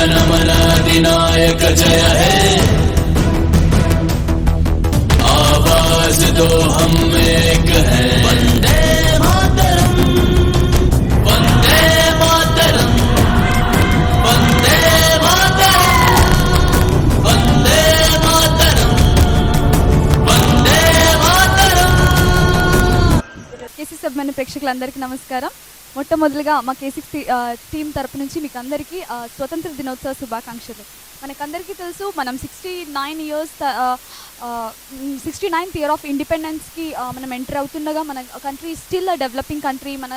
जनमन अधिनायक जय है, आवाज दो हम एक है, वंदे मातरम, वंदे मातरम, वंदे मातरम, वंदे मातरम, वंदे मातरम. కేసీ సభ్యుల ప్రేక్షకులందరికీ నమస్కారం. మొట్టమొదలుగా మా కేసీ టీం తరపు నుంచి మీకు అందరికీ స్వతంత్ర దినోత్సవ శుభాకాంక్షలు. మనకందరికీ తెలుసు మనం 69th ఇయర్ ఆఫ్ ఇండిపెండెన్స్కి మనం ఎంటర్ అవుతుండగా మన కంట్రీ స్టిల్ డెవలపింగ్ కంట్రీ. మన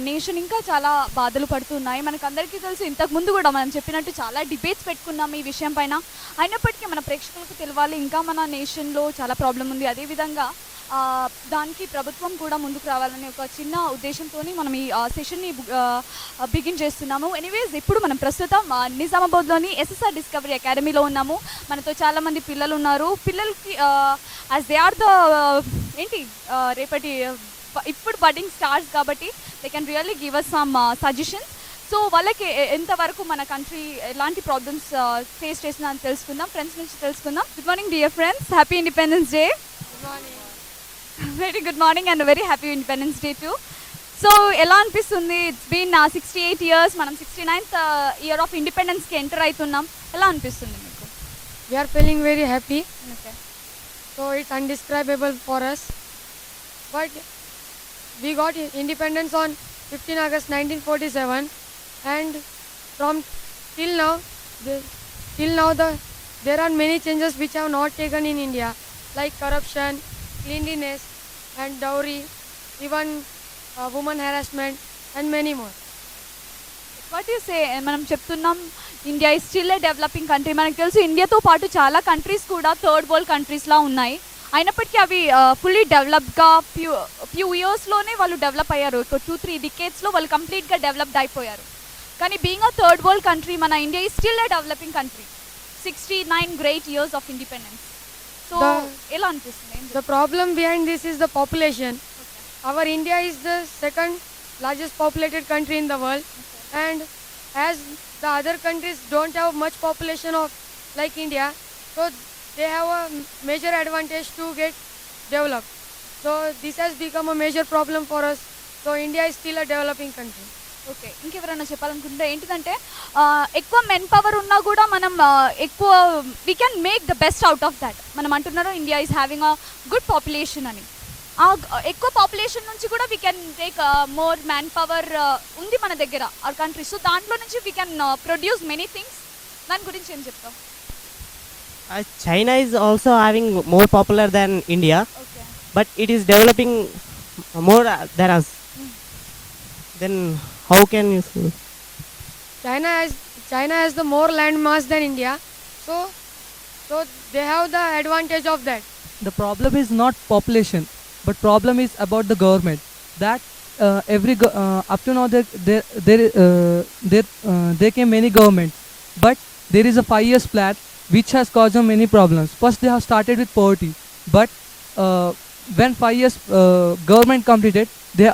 నేషన్ ఇంకా చాలా బాధలు పడుతున్నాయి. మనకందరికీ తెలుసు ఇంతకుముందు కూడా మనం చెప్పినట్టు చాలా డిబేట్స్ పెట్టుకున్నాం ఈ విషయం పైన. అయినప్పటికీ మన ప్రేక్షకులకు తెలవాలి ఇంకా మన నేషన్లో చాలా ప్రాబ్లం ఉంది. అదేవిధంగా దానికి ప్రభుత్వం కూడా ముందుకు రావాలనే ఒక చిన్న ఉద్దేశంతో మనం ఈ సెషన్ని బిగిన్ చేస్తున్నాము. ఎనీవేస్ ఇప్పుడు మనం ప్రస్తుతం నిజామాబాద్లోని ఎస్ఎస్ఆర్ డిస్కవరీ అకాడమీలో ఉన్నాము. మనతో చాలామంది పిల్లలు ఉన్నారు. పిల్లలకి యాజ్ దే ఆర్ ద రేపటి ఇప్పుడు బడ్డింగ్ స్టార్స్ కాబట్టి they can really give us some suggestions. So వాళ్ళకి ఎంతవరకు మన కంట్రీ ఎలాంటి ప్రాబ్లమ్స్ ఫేస్ చేసిందో అని తెలుసుకుందాం. ఫ్రెండ్స్ నుంచి తెలుసుకుందాం. Good morning dear friends, happy independence day. Good morning. Very good morning and very happy independence day to. So ఎలా అనిపిస్తుంది? ఇట్స్ బీన్ 68 years, మనం 69th ఇయర్ ఆఫ్ ఇండిపెండెన్స్కి ఎంటర్ అవుతున్నాం. ఎలా అనిపిస్తుంది మీకు? We're feeling very happy. Okay. So it's undescribable for us. But we got independence on 15 August 1947 and from till now there are many changes which have not taken in India, like corruption, cleanliness and dowry, even women harassment and many more. What you say? మనం చెప్తున్నాం India is still a developing country. మనకు తెలుసు ఇండియాతో పాటు చాలా countries కూడా third world కంట్రీస్లా ఉన్నాయి. అయినప్పటికీ అవి ఫుల్లీ డెవలప్డ్గా ఫ్యూ ఇయర్స్లోనే వాళ్ళు డెవలప్ అయ్యారు. 2-3 decadesలో వాళ్ళు కంప్లీట్గా డెవలప్డ్ అయిపోయారు. కానీ being a third world country మన India is still a developing country. 69 great years of independence. So ఎలా అనిపిస్తుంది? The problem behind this is the population. Okay. Our India is the second largest populated country in the world. Okay. And as the other countries don't have much population of like India, so they have a major advantage to get developed. So this has become a major problem for us. So India is still a developing country. Okay. ఇంకెవరైనా చెప్పాలనుకుంటే ఏంటిదంటే ఎక్కువ men power ఉన్నా కూడా మనం ఎక్కువ we can make the best out of that. మనం అంటున్నారు India is having a good population అని. ఆ ఎక్కువ పాపులేషన్ నుంచి కూడా we can take more man power ఉంది మన దగ్గర అవర్ కంట్రీ. సో దాంట్లో నుంచి we can produce many things. దాని గురించి ఏం చెప్తాం? China is also having more popular than India. Okay. But it is developing more than us. Then how can you say? China has the more land mass than India, so they have the advantage of that. The problem is not population, but problem is about the government. That up to now there came many governments, but there is a 5 years plan which has caused them many problems. First they have started with poverty, but when 5 years government completed, they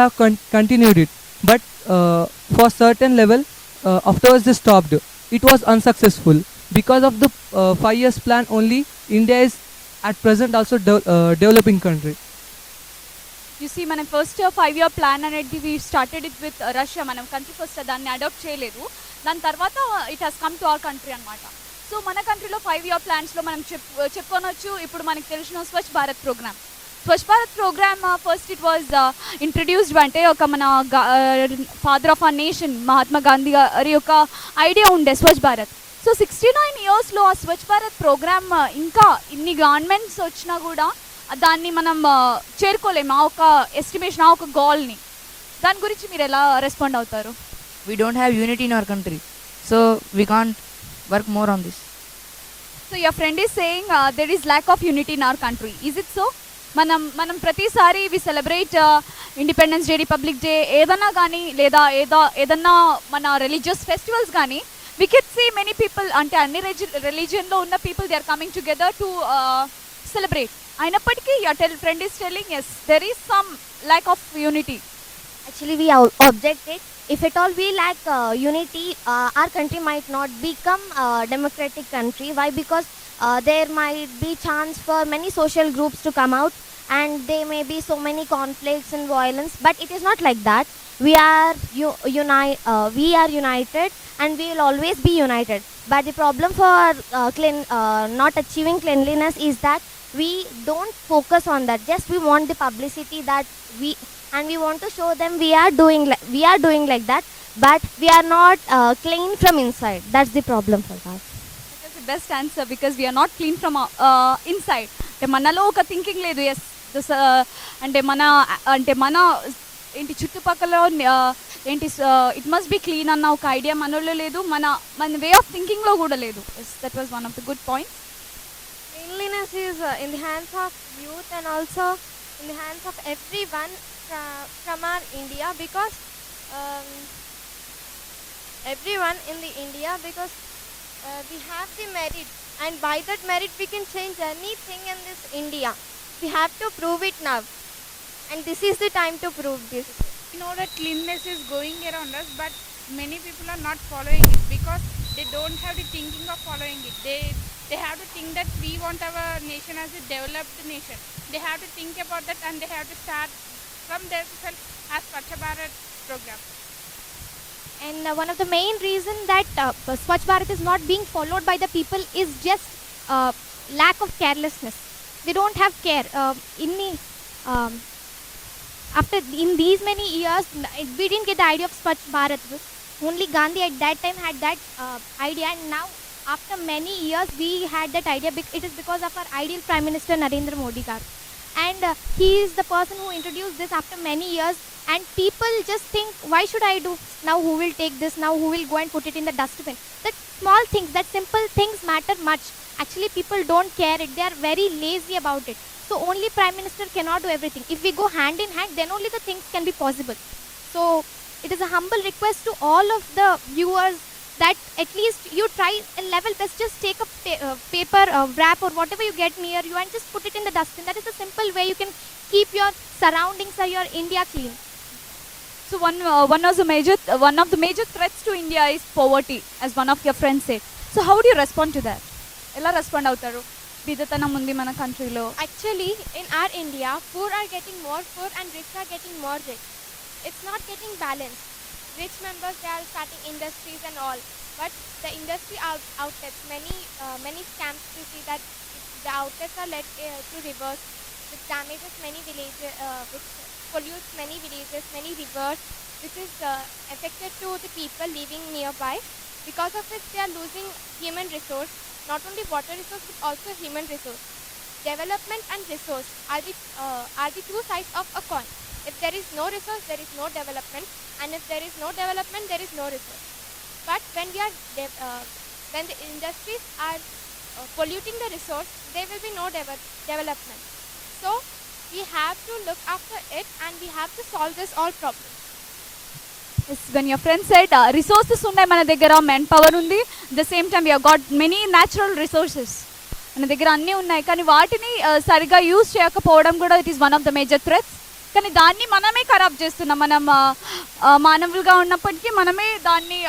have continued it, but for certain level afterwards they stopped. It was unsuccessful. Because of the 5 years plan only, India is at present also developing country. You see మన first 5-year plan అనేది we started it with Russia. మనం country first దాన్ని adapt చేయలేదు. దాని తర్వాత it has come to our country అనమాట. So మన కంట్రీలో 5-year ప్లాన్స్లో మనం చెప్పుకోవచ్చు. ఇప్పుడు మనకు తెలిసిన Swachh Bharat program. Swachh Bharat program first it was introduced అంటే ఒక మన father of our nation Mahatma Gandhi గారి యొక్క ఐడియా ఉండే స్వచ్ఛ భారత్. సో 69 yearsలో ఆ స్వచ్ఛ భారత్ ప్రోగ్రామ్ ఇంకా ఇన్ని గవర్నమెంట్స్ వచ్చినా కూడా దాన్ని మనం చేరుకోలేము ఆ ఒక ఎస్టిమేషన్, ఆ ఒక గోల్ని. దాని గురించి మీరు ఎలా రెస్పాండ్ అవుతారు? We don't have unity in our country, so we can't work more on this. So your friend is saying there is lack of unity in our country. Is it so? మనం ప్రతిసారి we celebrate Independence Day, Republic Day ఏదన్నా కానీ లేదా ఏదన్నా మన religious festivals కానీ we can see many people అంటే అన్ని రిలీజియన్లో ఉన్న people they are coming together to celebrate. అయినప్పటికీ your friend is telling yes there is some lack of unity. Actually, we object it. If at all we lack unity, our country might not become a democratic country. Why? Because there might be chance for many social groups to come out, and there may be so many conflicts and violence. But it is not like that. We are we are united, and we will always be united. But the problem for not achieving cleanliness is that we don't focus on that. Just we want the publicity that we and we want to show them we are doing like that, but we are not clean from inside. That's the problem for that. That is the best answer because we are not clean from inside. అంటే మనలో ఒక thinking లేదు yes this అంటే మన ఏంటి చుట్టుపక్కల ఏంటి it must be clean అన్న ఒక ఐడియా మనలో లేదు, మన వే ఆఫ్ థింకింగ్లో కూడా లేదు. Yes that was one of the good point. Cleanliness is in the hands of youth and also in the hands of everyone from our India, because um, everyone in the India, because we have the merit, and by that merit we can change anything in this India. We have to prove it now, and this is the time to prove this. We know that cleanliness is going around us, but many people are not following it because they don't have the thinking of following it. They have to think that we want our nation as a developed nation. They have to think about that, and they have to start from themselves as Swachh Bharat program. And one of the main reason that Swachh Bharat is not being followed by the people is just lack of carelessness. They don't have care. Um, After in these many years, we didn't get the idea of Swachh Bharat. Only Gandhi at that time had that idea, and now after many years we had that idea. It is because of our ideal Prime Minister Narendra Modi garu, and he is the person who introduced this after many years. And people just think, why should I do now? Who will take this now? Who will go and put it in the dustbin? That small things, that simple things matter much. Actually, people don't care it. They are very lazy about it. So only Prime Minister cannot do everything. If we go hand in hand, then only the things can be possible. So it is a humble request to all of the viewers that at least you try a level best. Just take a paper wrap or whatever you get near you and just put it in the dustbin. That is a simple way you can keep your surroundings or your India clean. So one of the major threats to India is poverty, as one of your friends said. So how do you respond to that? ఎలా respond అవుతారు? బీదతనం ఉంది మన కంట్రీలో. Actually, in our India, poor are getting more poor and rich are getting more rich. It's not getting balanced. Rich members, they are starting industries and all, but the industry outlets, many scams. We see that the outlets are led to rivers, which damages many villages, which pollutes many villages, many rivers, which is affected to the people living nearby. Because of it, they are losing human resource, not only water resource but also human resource. Development and resource are the two sides of a coin. If there is no resource, there is no development, and if there is no development, there is no resource. But when when the industries are polluting the resource, there will be no development. So we have to look after it, and we have to solve this all problems. Yes, when your friend said resources ఉన్నాయి మన దగ్గర, men power ఉంది, the same time we have got many natural resources మన దగ్గర అన్నీ ఉన్నాయి, కానీ వాటిని సరిగా యూజ్ చేయకపోవడం కూడా it is one of the major threats. కానీ దాన్ని మనమే ఖరాబ్ చేస్తున్నాం. మనం మానవులుగా ఉన్నప్పటికీ మనమే దాన్ని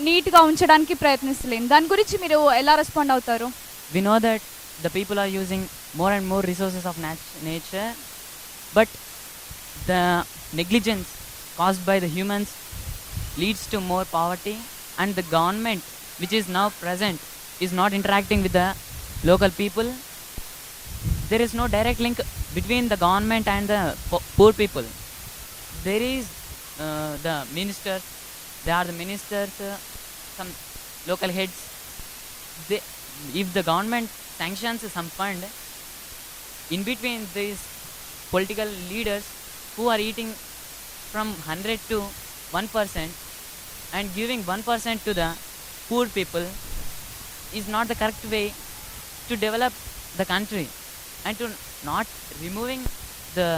నీట్గా ఉంచడానికి ప్రయత్నిస్తలేం. దాని గురించి మీరు ఎలా రెస్పాండ్ అవుతారు? We know that the people are using more and more resources of nature, but the negligence caused by the humans leads to more poverty, and the government, which is now present, is not interacting with the local people. There is no direct link between the government and the poor people. There is the ministers, they are the ministers, some local heads. If the government sanctions some fund, in between these political leaders who are eating from 100 to 1% and giving 1% to the poor people is not the correct way to develop the country and to not removing the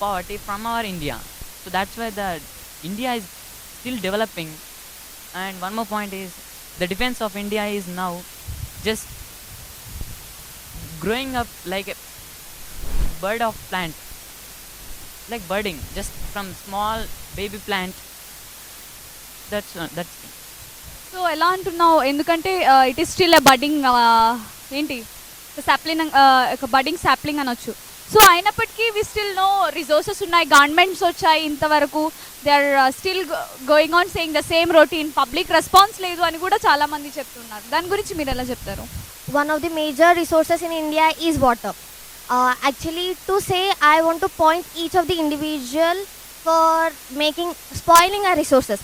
poverty from our India. So that's why the India is still developing. And one more point is the defense of India is now just growing up like a bird of plant. like budding, just from small baby plant. That's so ఎలా అంటున్నావు, ఎందుకంటే it is still a budding ఏంటి sapling, ఒక budding sapling అనొచ్చు. So అయినప్పటికీ we still no resources ఉన్నాయి, governments వచ్చాయి ఇంతవరకు, they are still going on saying the same routine, public response లేదు అని కూడా చాలామంది చెప్తున్నారు. దాని గురించి మీరు ఎలా చెప్తారు? One of the major resources in India is water. Actually, to say, I want to point each of the individual for spoiling our resources.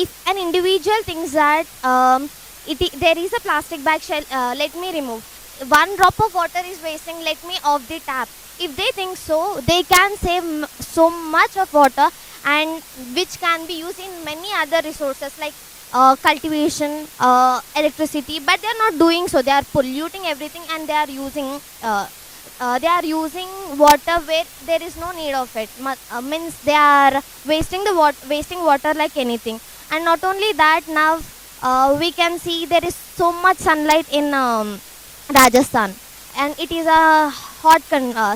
If an individual thinks that there is a plastic bag shell, let me remove. One drop of water is wasting, let me off the tap. If they think so, they can save so much of water, and which can be used in many other resources like cultivation, electricity. But they are not doing so. They are polluting everything, and they are using water where there is no need of it. Means they are wasting water like anything. And not only that, now we can see there is so much sunlight in Rajasthan, and it is a hot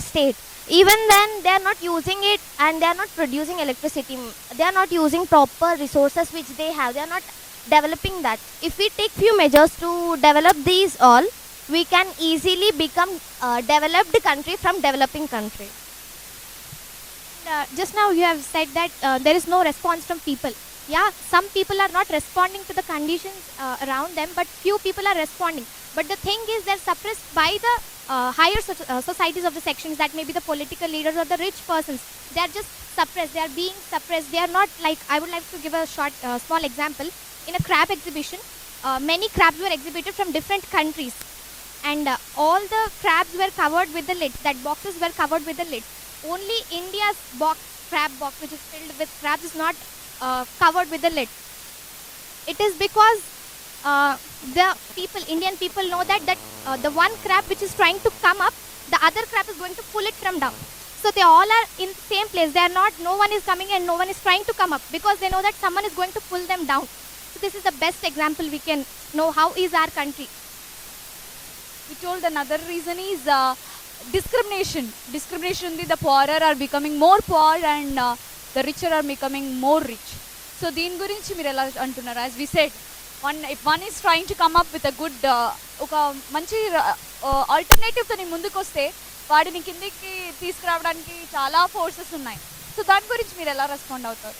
state. Even then, they are not using it, and they are not producing electricity. They are not using proper resources which they have. They are not developing that. If we take few measures to develop these all, we can easily become developed country from developing country. Just now you have said that there is no response from people. Yeah, some people are not responding to the conditions around them, but few people are responding. But the thing is, they're suppressed by the higher societies of the sections, that may be the political leaders or the rich persons. They are just suppressed. They are being suppressed. They are not like, I would like to give a small example. In a crab exhibition, many crabs were exhibited from different countries, and all the crabs were covered with the lid. That boxes were covered with the lid. Only India's crab box, which is filled with crabs, is not covered with the lid. It is because Indian people know that the one crab which is trying to come up, the other crab is going to pull it from down. So they all are in the same place. They are not. No one is coming and no one is trying to come up, because they know that someone is going to pull them down. So this is the best example we can know how is our country. You told another reason is discrimination. The poorer are becoming more poor, and the richer are becoming more rich. So దీని గురించి మీరు ఎలా అంటున్నారు? As we said, if one is trying to come up with a good ఒక మంచి ఆల్టర్నేటివ్తో నీ ముందుకు వస్తే వాడిని కిందికి తీసుకురావడానికి చాలా ఫోర్సెస్ ఉన్నాయి. సో దాని గురించి మీరు ఎలా రెస్పాండ్ అవుతారు?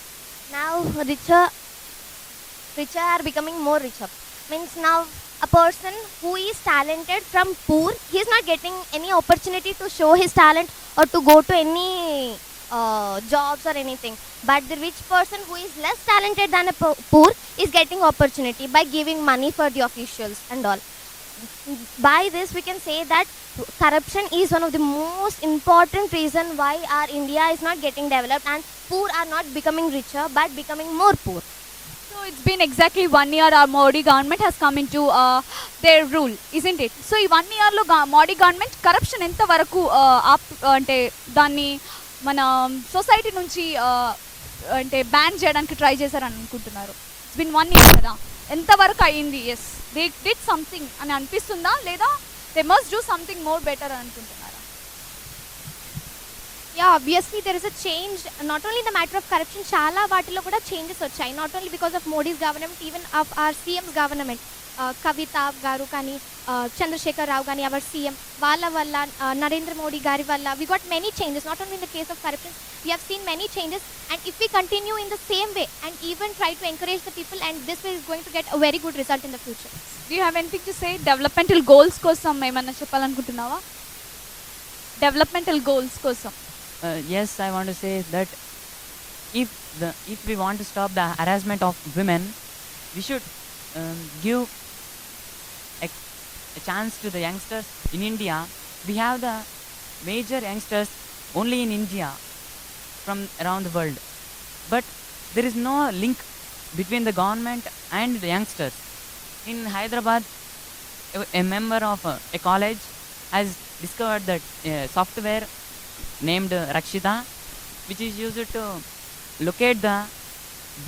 Now richer are becoming more richer. Means now a person who is talented from poor, he is not getting any opportunity to show his talent or to go to any jobs or anything. But the rich person who is less talented than a poor is getting opportunity by giving money for the officials and all. By this we can say that corruption is one of the most important reason why our India is not getting developed, and poor are not becoming richer but becoming more poor. So it's been exactly 1 year our Modi government has come into their rule, isn't it? So ఈ 1 year లో Modi government corruption ఎంత వరకు అంటే దాన్ని మన society నుంచి అంటే ban చేయడానికి ట్రై చేశారని అనుకుంటున్నారు? ఇట్స్ బిన్ 1 year కదా, ఎంతవరకు అయ్యింది? ఎస్, దే డిడ్ సంథింగ్ అని అనిపిస్తుందా, లేదా they must do something more better అని అనుకుంటున్నారా? Yeah, obviously there is a change, not only in the matter of corruption, చాలా వాటిలో కూడా చేంజెస్ వచ్చాయి. Not only because of Modi's government, even of our CM's government, కవిత గారు కానీ చంద్రశేఖర్ రావు కానీ our CM వాళ్ళ వల్ల, నరేంద్ర మోడీ గారి వల్ల we got many changes. Not only in the case of corruption, we have seen many changes, and if we continue in the same way and even try to encourage the people, and this way is going to get a very good result in the future. Do you have anything to say? Developmental goals కోసం ఏమన్నా చెప్పాలనుకుంటున్నావా? Developmental goals కోసం. Yes, I want to say that if we want to stop the harassment of women, we should give a chance to the youngsters in India. We have the major youngsters only in India from around the world, but there is no link between the government and the youngsters. In Hyderabad, a member of a college has discovered that software named Rakshita, which is used to locate the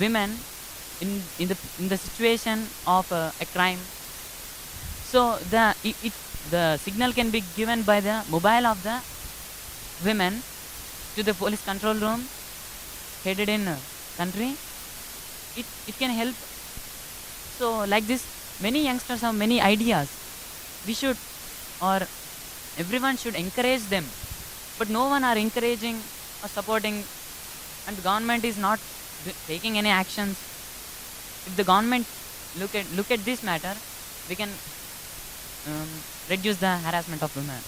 women in the situation of a crime. So the signal can be given by the mobile of the women, to the police control room headed in country, it can help. So like this, many youngsters have many ideas. We should, or everyone should encourage them, but no one are encouraging or supporting, and the government is not taking any actions. If the government look at this matter, we can reduce the harassment of women.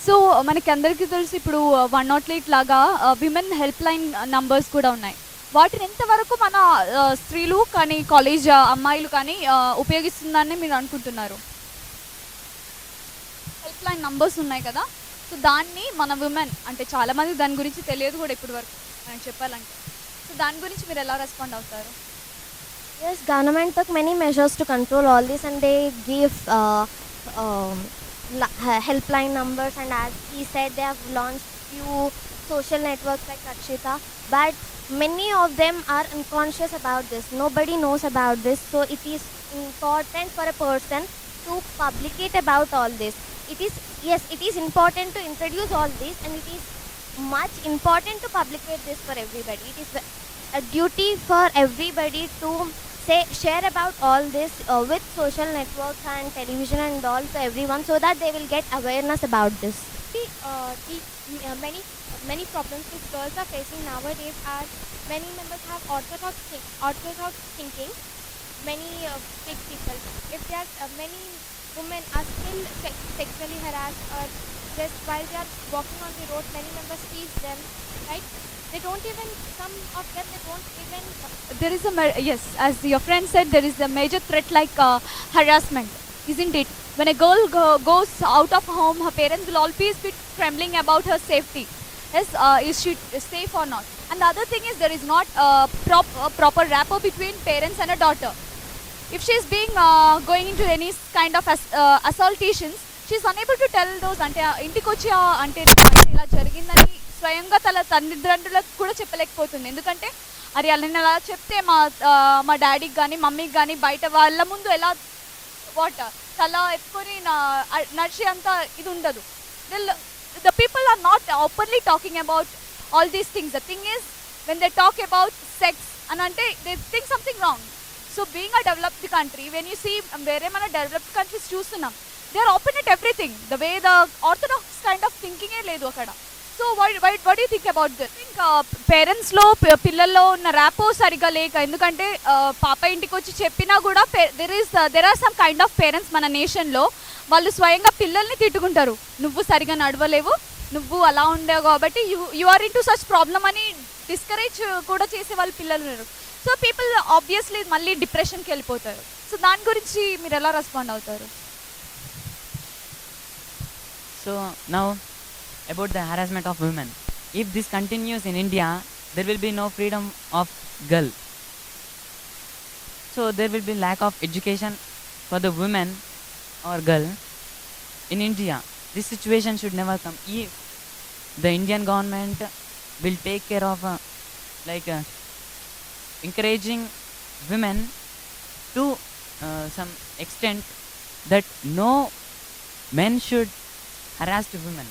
So మనకి అందరికీ తెలిసి ఇప్పుడు 108 లాగా women help line numbers కూడా ఉన్నాయి. వాటిని ఎంతవరకు మన స్త్రీలు కానీ కాలేజ్ అమ్మాయిలు కానీ ఉపయోగిస్తుందని మీరు అనుకుంటున్నారు? హెల్ప్ లైన్ నంబర్స్ ఉన్నాయి కదా, సో దాన్ని మన విమెన్ అంటే చాలామంది దాని గురించి తెలియదు కూడా ఇప్పటి వరకు మనం చెప్పాలంటే. సో దాని గురించి మీరు ఎలా రెస్పాండ్ అవుతారు? Yes, government took many measures to control all this, and they give helpline numbers, and as he said, they have launched few social networks like Rakshita, but many of them are unconscious about this. Nobody knows about this, so it is important for a person to publicate about all this. It is important to introduce all this, and it is much important to publicate this for everybody. It is a duty for everybody to share about all this with social networks and television and all to everyone, so that they will get awareness about this. Many problems which girls are facing nowadays are many members have orthodox thinking. Many big people, if there are many women are still sexually harassed, or just while they are walking on the road, many members tease them, right? They don't even, some of them, they don't even. There is yes, as your friend said, there is a major threat like harassment, isn't it? When a girl goes out of home, her parents will always be trembling about her safety. Yes, is she safe or not? And the other thing is, there is not proper rapport between parents and a daughter. If she is being going into any kind of assaultations, she is unable to tell those ante intiki vachi ante ila jarigindani స్వయంగా తన తల్లిదండ్రులకు కూడా చెప్పలేకపోతుంది. ఎందుకంటే అది నేను అలా చెప్తే మా డాడీకి కానీ మమ్మీకి కానీ బయట వాళ్ళ ముందు ఎలా తల ఎత్తుకొని నడిచి అంత ఇది ఉండదు. The people are not openly talking about all these things. The thing is when they talk about sex అని అంటే they think something wrong. So being a developed country, when you see వేరే మన డెవలప్డ్ కంట్రీస్ చూస్తున్నాం, they are open at everything. The way the orthodox kind of థింకింగే లేదు అక్కడ. సో what do you think about this? I think పేరెంట్స్లో పిల్లల్లో ఉన్న ర్యాపో సరిగా లేక, ఎందుకంటే పాప ఇంటికి వచ్చి చెప్పినా కూడా there are some kind of parents మన నేషన్లో, వాళ్ళు స్వయంగా పిల్లల్ని తిట్టుకుంటారు. నువ్వు సరిగా నడవలేవు, నువ్వు అలా ఉండేవు కాబట్టి you are into such problem అని డిస్కరేజ్ కూడా చేసే వాళ్ళు పిల్లలు ఉన్నారు. సో పీపుల్ ఆబ్వియస్లీ మళ్ళీ డిప్రెషన్కి వెళ్ళిపోతారు. సో దాని గురించి మీరు ఎలా రెస్పాండ్ అవుతారు? So now about the harassment of women. If this continues in India, there will be no freedom of girl. So there will be lack of education for the women or girl in India. This situation should never come. If the Indian government will take care of encouraging women to some extent that no men should harass women.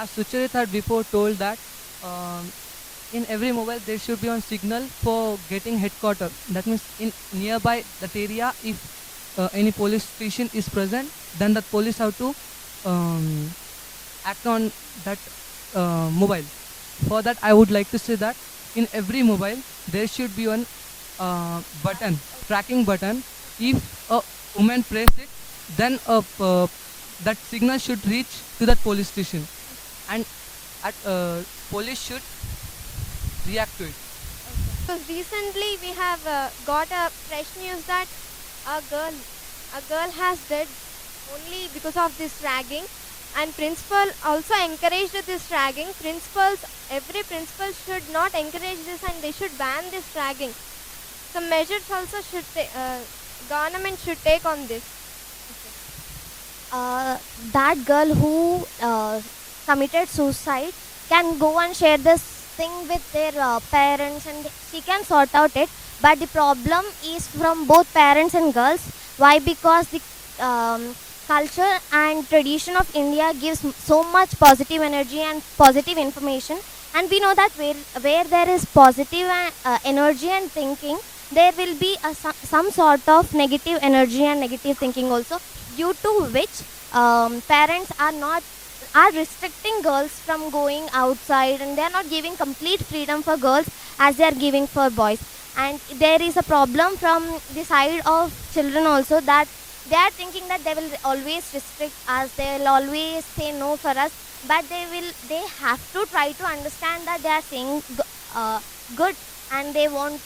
As Sucharit had before told that in every mobile there should be one signal for getting headquarters. That means in nearby that area, if any police station is present, then the police have to act on that mobile. For that, I would like to say that in every mobile there should be one button, tracking button. If a woman press it, then that signal should reach to that police station, and police should react to it. So recently we have got a fresh news that a girl has died only because of this ragging, and principal also encouraged this ragging. Every principal should not encourage this, and they should ban this ragging. Some measures also should government should take on this. That girl who committed suicide can go and share this thing with their parents, and she can sort out it. But the problem is from both parents and girls. Why? Because the culture and tradition of India gives so much positive energy and positive information, and we know that where there is positive energy and thinking, there will be some sort of negative energy and negative thinking also, due to which parents are restricting girls from going outside, and they are not giving complete freedom for girls as they are giving for boys. And there is a problem from the side of children also, that they are thinking that they will always restrict us, they will always say no for us, but they have to try to understand that they are saying good, and they want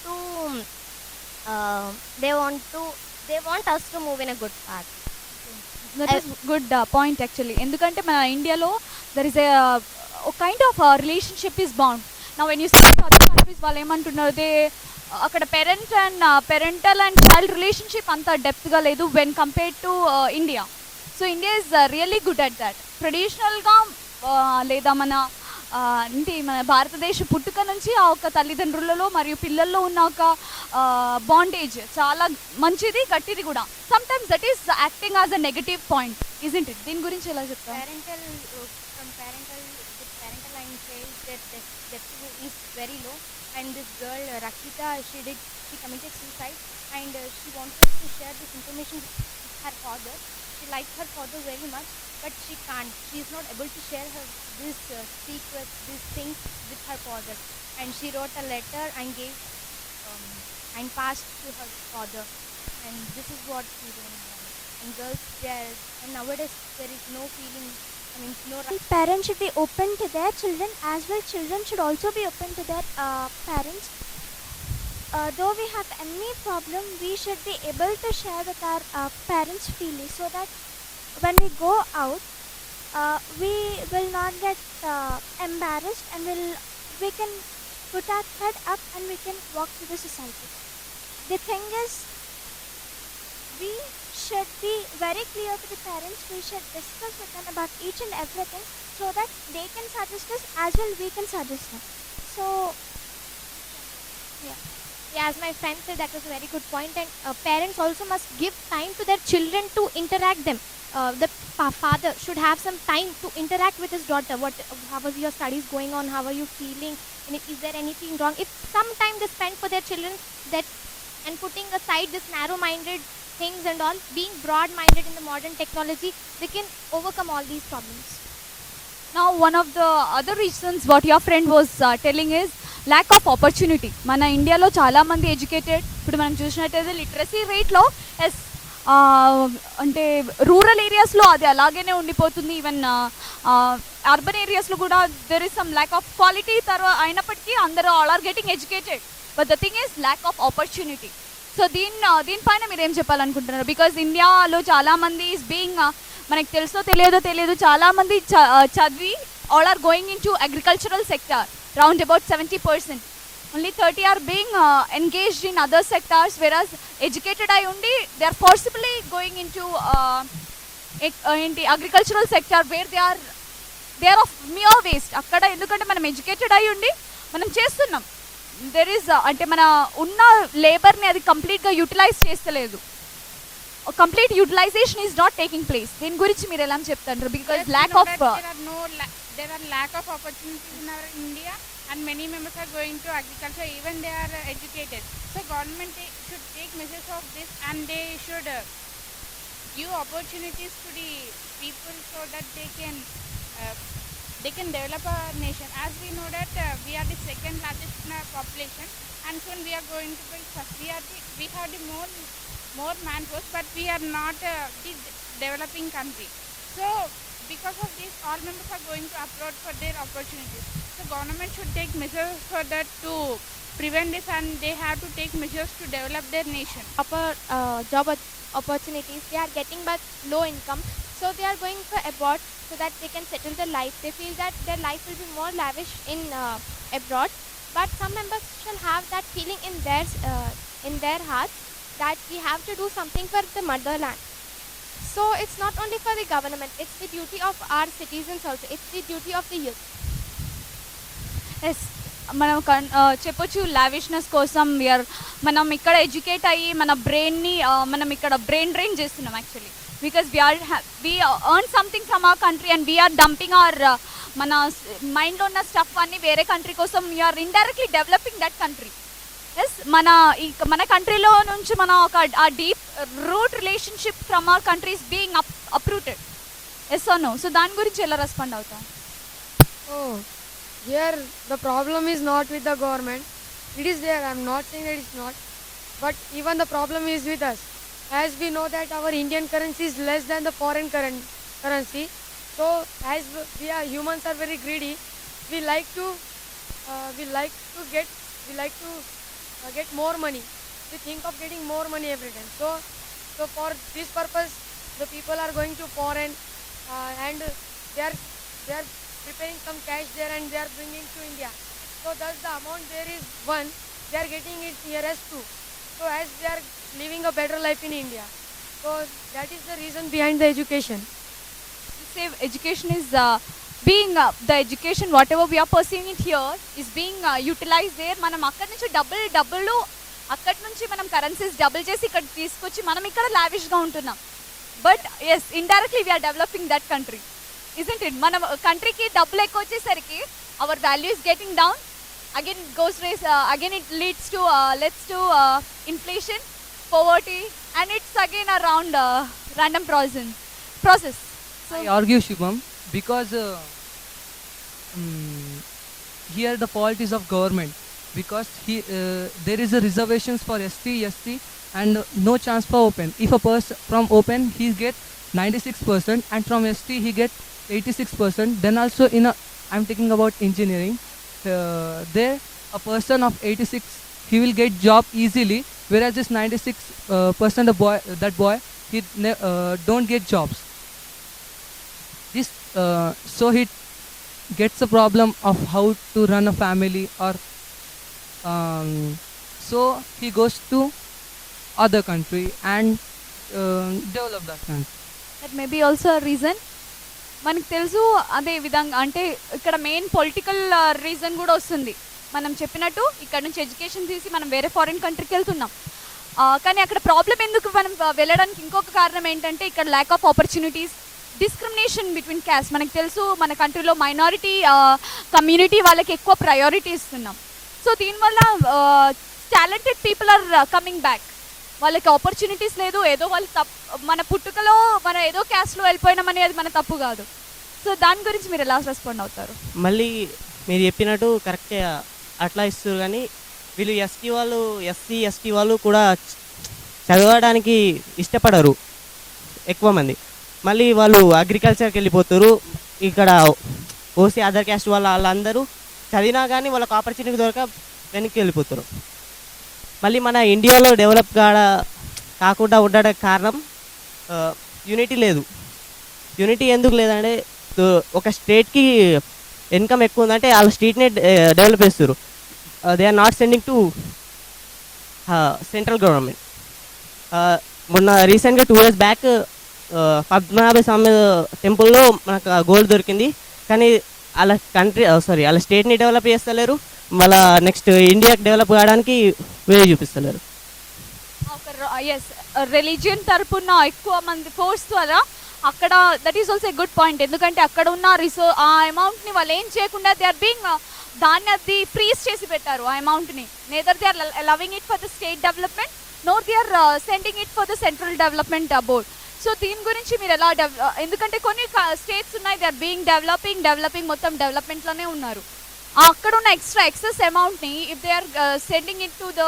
us to move in a good path. That is good point actually. ఎందుకంటే మన ఇండియాలో there is kind of relationship is bond. నా when you see other countries వాళ్ళు ఏమంటున్నారు, అక్కడ పెరెంటల్ and child relationship అంత డెప్త్గా లేదు when compared to India. So India is really good at that. ట్రెడిషనల్గా లేదా మన భారతదేశ పుట్టుక నుంచి ఆ ఒక తల్లిదండ్రులలో మరియు పిల్లల్లో ఉన్న ఒక బాండేజ్ చాలా మంచిది, గట్టిది కూడా. Sometimes that is acting as a negative point, isn't it? దీని గురించి ఎలా చెప్తారు? Parental line says that the depth is very low, and this girl Rakshita, she committed suicide, and she wanted to share this information with her father. She liked her father very much, but she can't. She is not able to share this secret, these things with her father. And she wrote a letter and gave and passed to her father. And this is what we don't want. And girls, and nowadays there is no feeling. I mean, no. Parents should be open to their children as well. Children should also be open to their parents. Though we have any problem, we should be able to share with our parents freely, so that when we go out, we will not get embarrassed, and we can put our head up and we can walk through the society. The thing is, we should be very clear to the parents. We should discuss with them about each and everything, so that they can suggest us as well we can suggest them. So Yeah, as my friend said, that was a very good point. And parents also must give time to their children to interact them. The father should have some time to interact with his daughter. How was your studies going on? How are you feeling? And is there anything wrong? If some time they spend for their children, and putting aside this narrow-minded things and all, being broad-minded in the modern technology, they can overcome all these problems. Now, one of the other reasons what your friend was telling is lack of opportunity. మన ఇండియాలో చాలామంది educated, ఇప్పుడు మనం చూసినట్టయితే literacy రేట్లో అంటే rural ఏరియాస్లో అది అలాగనే ఉండిపోతుంది. ఈవెన్ అర్బన్ ఏరియాస్లో కూడా there is some lack of quality. అయినప్పటికీ అందరూ all are getting educated, but the thing is lack of opportunity. So దీనిపైన మీరు ఏం చెప్పాలనుకుంటున్నారు? బికాజ్ ఇండియాలో చాలామంది ఈస్ బీయింగ్, మనకు తెలుసో తెలియదు చాలామంది చదివి all are going into agricultural sector, round about 70%. Only 30 are being engaged in other sectors, whereas educated ayi undi they are forcibly going into in the agricultural sector, where they are of mere waste. akkada endukante manam educated ayi undi manam chestunnam, there is ante mana unna labor ni adi complete ga utilize chestaledu. Complete utilization is not taking place. Deen gurinchi meer elam cheptantaru? Because lack of there are lack of opportunities in our India, and many members are going to agriculture, even they are educated. So government should take measures of this, and they should give opportunities to the people, so that they can develop our nation. As we know that we are the second largest in our population, and soon we are going to be first. We have the more manforce, but we are not the developing country. So because of this, all members are going to abroad for their opportunities. So government should take measures for that to prevent this, and they have to take measures to develop their nation. Upper job opportunities they are getting, but low income, so they are going for abroad so that they can settle their life. They feel that their life will be more lavish in abroad, but some members shall have that feeling in their hearts that we have to do something for the motherland. So it's not only for the government, it's the duty of our citizens also. It's the duty of the youth. Yes, మనం చెప్పొచ్చు lavishness కోసం మనం ఇక్కడ educate అయ్యి మన బ్రెయిన్ని మనం ఇక్కడ బ్రెయిన్ డ్రైన్ చేస్తున్నాం actually. because we earn something from our country and we are dumping our మన మైండ్లో ఉన్న స్టఫ్ అన్ని వేరే కంట్రీ కోసం we are indirectly developing that country. Yes, మన కంట్రీలో నుంచి మన ఒక ఆ deep root relationship from our countries being uprooted. Yes or no? So దాని గురించి ఎలా రెస్పాండ్ అవుతాం? Oh, here the problem is not with the government. It is there. I am not saying that it's not. But even the problem is with us. As we know that our Indian currency is less than the foreign currency. So as we are humans are very greedy. We like to get more money. We think of getting more money every time. So for this purpose, the people are going to foreign and they are preparing some cash there and they are bringing to India. So thus the amount there is one, they are getting it here as two. So as they are living a better life in India. So that is the reason behind the education. You say education is being the education whatever we are pursuing it here is being utilized there. మనం అక్కడి నుంచి డబ్బులు అక్కడి నుంచి మనం currencies double చేసి ఇక్కడ తీసుకొచ్చి మనం ఇక్కడ లావిష్గా ఉంటున్నాం. But yes, indirectly we are developing that country, isn't it? మన కంట్రీకి డబ్బులు ఎక్కువ వచ్చేసరికి our value is getting down. Again it leads to inflation, poverty, and it's again a random process. So I argue, Shubham, because here the fault is of government, because there is a reservations for ST and no chance for open. If a person from open he get 96% and from ST he get 86%, then also I'm talking about engineering. There a person of 86 he will get job easily, whereas this 96% that boy he don't get jobs. This so he gets a problem of how to run a family, or so he goes to other country and develop that country. that may be also a reason. మనకు తెలుసు అదే విధంగా అంటే ఇక్కడ main political reason కూడా వస్తుంది. మనం చెప్పినట్టు ఇక్కడ నుంచి ఎడ్యుకేషన్ తీసి మనం వేరే ఫారిన్ కంట్రీకి వెళ్తున్నాం. కానీ అక్కడ ప్రాబ్లం ఎందుకు మనం వెళ్ళడానికి ఇంకొక కారణం ఏంటంటే ఇక్కడ lack of opportunities, discrimination between caste. మనకు తెలుసు మన కంట్రీలో మైనారిటీ కమ్యూనిటీ వాళ్ళకి ఎక్కువ ప్రయారిటీ ఇస్తున్నాం. సో దీనివల్ల talented people are coming back. వాళ్ళకి ఆపర్చునిటీస్ లేదు, ఏదో వాళ్ళు మన పుట్టుకలో మన ఏదో క్యాస్ట్లో వెళ్ళిపోయినామని అది మన తప్పు కాదు. సో దాని గురించి మీరు ఎలా రెస్పాండ్ అవుతారు? మళ్ళీ మీరు చెప్పినట్టు కరెక్టే అట్లా ఇస్తారు, కానీ వీళ్ళు ఎస్సీ ఎస్టీ వాళ్ళు కూడా చదవడానికి ఇష్టపడరు ఎక్కువ మంది. మళ్ళీ వాళ్ళు అగ్రికల్చర్కి వెళ్ళిపోతారు. ఇక్కడ ఓసీ అదర్ క్యాస్ట్ వాళ్ళందరూ చదివినా కానీ వాళ్ళకి ఆపర్చునిటీ దొరక వెనక్కి వెళ్ళిపోతారు. మళ్ళీ మన ఇండియాలో డెవలప్ కాకుండా ఉండడానికి కారణం యూనిటీ లేదు. యూనిటీ ఎందుకు లేదంటే ఒక స్టేట్కి ఇన్కమ్ ఎక్కువ ఉందంటే వాళ్ళ స్టేట్నే డెవలప్ చేస్తారు. They are not sending to central government. మొన్న రీసెంట్గా 2 years బ్యాక్ పద్మనాభ స్వామి టెంపుల్లో మనకు గోల్డ్ దొరికింది, కానీ వాళ్ళ స్టేట్ని డెవలప్ చేస్తలేరు. మళ్ళీ నెక్స్ట్ ఇండియాకి డెవలప్ కావడానికి వే చూపిస్తలేరు. ఎస్, రిలీజియన్ తరపున ఎక్కువ మంది ఫోర్స్ ద్వారా అక్కడ that is also a good point. ఎందుకంటే అక్కడ ఉన్న ఆ అమౌంట్ని వాళ్ళు ఏం చేయకుండా దే ఆర్ బీయింగ్ దాన్ని అది ఫ్రీజ్ చేసి పెట్టారు ఆ అమౌంట్ని. Neither they are loving it for the state development, nor they are sending it for the central development board. So దీని గురించి మీరు ఎలా ఎందుకంటే కొన్ని స్టేట్స్ ఉన్నాయి దే ఆర్ బీయింగ్ డెవలపింగ్ మొత్తం డెవలప్మెంట్లోనే ఉన్నారు. అక్కడ ఉన్న ఎక్సెస్ అమౌంట్ని if they are sending it to the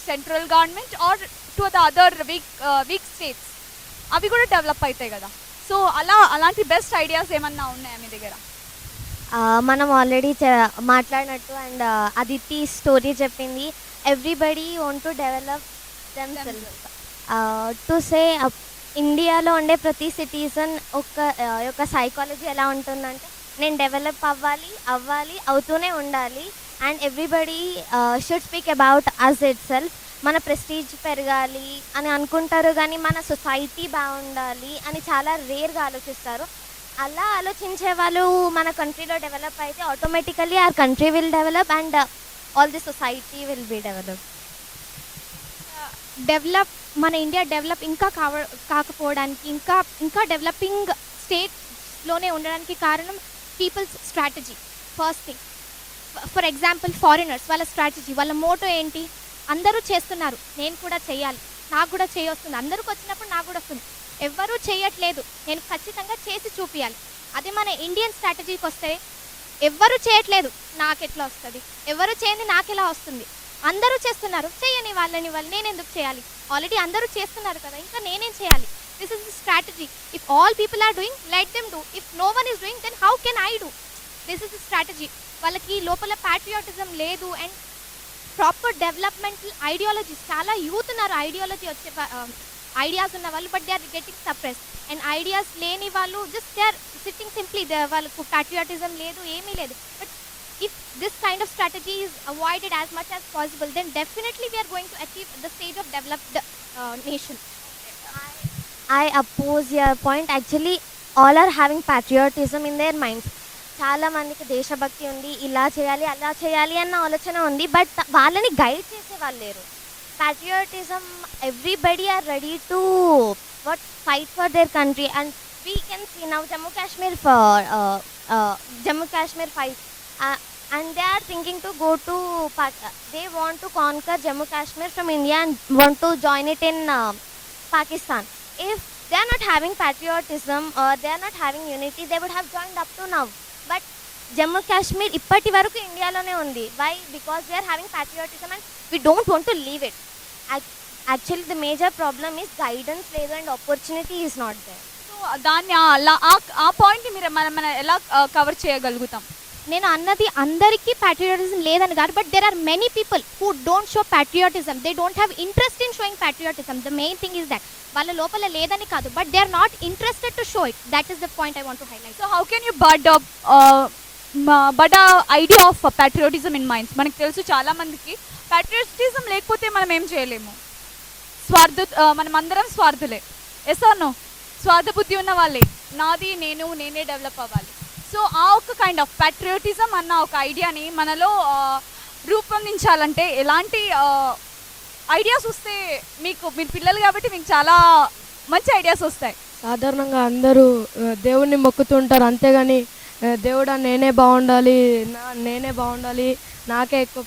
central government or to the other weak states, అవి కూడా డెవలప్ అవుతాయి కదా. సో అలాంటి బెస్ట్ ఐడియాస్ ఏమన్నా ఉన్నాయా మీ దగ్గర? మనం ఆల్రెడీ మాట్లాడినట్టు అండ్ అదితి స్టోరీ చెప్పింది. Everybody want to develop themselves. To say ఇండియాలో ఉండే ప్రతి సిటిజన్ యొక్క సైకాలజీ ఎలా ఉంటుందంటే నేను డెవలప్ అవ్వాలి అవుతూనే ఉండాలి. And everybody should speak about us itself. మన ప్రెస్టీజ్ పెరగాలి అని అనుకుంటారు, కానీ మన సొసైటీ బాగుండాలి అని చాలా రేర్గా ఆలోచిస్తారు. అలా ఆలోచించే వాళ్ళు మన కంట్రీలో డెవలప్ అయితే automatically our country will develop and all the society will be developed. Develop మన ఇండియా డెవలప్ ఇంకా కాకపోవడానికి ఇంకా డెవలపింగ్ స్టేట్లోనే ఉండడానికి కారణం peoples strategy. First thing, for example foreigners, వాళ్ళ స్ట్రాటజీ, వాళ్ళ మోటో ఏంటి? అందరూ చేస్తున్నారు, నేను కూడా చేయాలి, నాకు కూడా చేయొస్తుంది, అందరికి వచ్చినప్పుడు నాకు కూడా వస్తుంది. ఎవ్వరూ చేయట్లేదు, నేను ఖచ్చితంగా చేసి చూపించాలి. అదే మన ఇండియన్ స్ట్రాటజీకి వస్తే ఎవ్వరూ చేయట్లేదు, నాకెట్లా వస్తుంది, ఎవరు చేయండి నాకెలా వస్తుంది, అందరూ చేస్తున్నారు, చేయని వాళ్ళని నేను ఎందుకు చేయాలి, ఆల్రెడీ అందరూ చేస్తున్నారు కదా, ఇంకా నేనేం చేయాలి? This is the strategy. If all people are doing, let them do. If no one is doing, then how can I do? This is the strategy. వాళ్ళకి లోపల ప్యాట్రియాటిజం లేదు అండ్ ప్రాపర్ డెవలప్మెంటల్ ఐడియాలజీస్. చాలా youth ఉన్నారు ideology వచ్చే ideas ఉన్న వాళ్ళు, but they are getting suppress. And ideas లేని వాళ్ళు just they are sitting simply, వాళ్ళకు ప్యాట్రియాటిజం లేదు, ఏమీ లేదు. But if this kind of strategy is avoided as much as possible, then definitely we are going to achieve the stage of developed nation. I oppose your point. Actually, all are having patriotism in their minds. చాలా మందికి దేశభక్తి ఉంది, ఇలా చేయాలి అలా చేయాలి అన్న ఆలోచన ఉంది, బట్ వాళ్ళని గైడ్ చేసే వాళ్ళు లేరు. patriotism, everybody are ready to fight for their country, and we can see now Jammu Kashmir fight, and they are thinking to go to they want to conquer Jammu Kashmir from India and want to join it in Pakistan. If they are not having patriotism or they are not having unity, they would have joined up to now. But Jammu Kashmir ippati varaku India lone undi. Why? Because they are having patriotism and we don't want to leave it. Actually the major problem is guidance ledu and opportunity is not there. So దాన్ని ఆ పాయింట్ని మీరు మనం ఎలా cover చేయగలుగుతాం? నేను అన్నది అందరికీ ప్యాట్రియాటిజం లేదని కాదు, but there are many people who don't show patriotism, they don't have interest in showing patriotism. The main thing is that వాళ్ళ లోపల లేదని కాదు, but they are not interested to show it. That is the point I want to highlight. So how can you but idea of patriotism in minds? మనకు తెలుసు చాలా మందికి patriotism లేకపోతే మనం ఏం చేయలేము. మనం అందరం స్వార్థులే. Yes or no? స్వార్థ బుద్ధి ఉన్న వాళ్ళే, నాది నేనే డెవలప్ అవ్వాలి. సో ఆ ఒక కైండ్ ఆఫ్ ప్యాట్రియాటిజం అన్న ఒక ఐడియాని మనలో రూపొందించాలంటే ఎలాంటి ఐడియాస్ వస్తే మీరు పిల్లలు కాబట్టి మీకు చాలా మంచి ఐడియాస్ వస్తాయి? సాధారణంగా అందరూ దేవుణ్ణి మొక్కుతుంటారు, అంతేగాని దేవుడా నేనే బాగుండాలి, నాకే ఎక్కువ